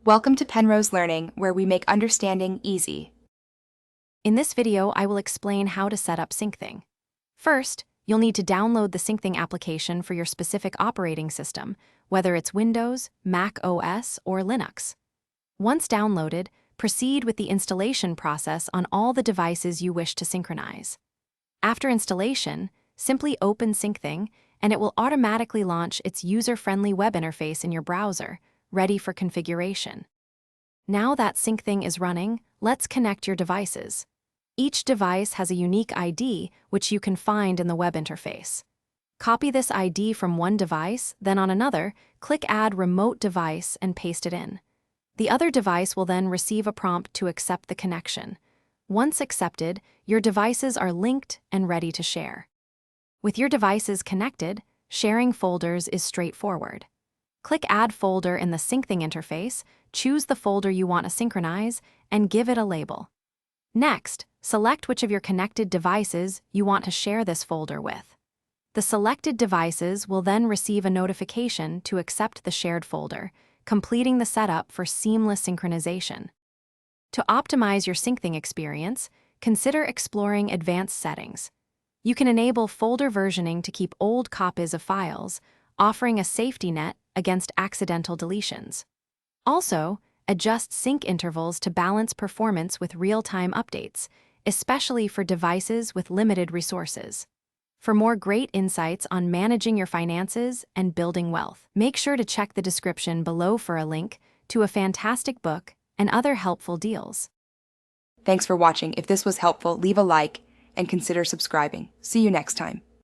Welcome to Penrose Learning, where we make understanding easy. In this video, I will explain how to set up Syncthing. First, you'll need to download the Syncthing application for your specific operating system, whether it's Windows, Mac OS, or Linux. Once downloaded, proceed with the installation process on all the devices you wish to synchronize. After installation, simply open Syncthing, and it will automatically launch its user-friendly web interface in your browser, ready for configuration. Now that Syncthing is running, let's connect your devices. Each device has a unique ID, which you can find in the web interface. Copy this ID from one device, then on another, click Add Remote Device and paste it in. The other device will then receive a prompt to accept the connection. Once accepted, your devices are linked and ready to share. With your devices connected, sharing folders is straightforward. Click Add Folder in the Syncthing interface, choose the folder you want to synchronize, and give it a label. Next, select which of your connected devices you want to share this folder with. The selected devices will then receive a notification to accept the shared folder, completing the setup for seamless synchronization. To optimize your Syncthing experience, consider exploring advanced settings. You can enable folder versioning to keep old copies of files, offering a safety net against accidental deletions. Also, adjust sync intervals to balance performance with real-time updates, especially for devices with limited resources. For more great insights on managing your finances and building wealth, make sure to check the description below for a link to a fantastic book and other helpful deals. Thanks for watching. If this was helpful, leave a like and consider subscribing. See you next time.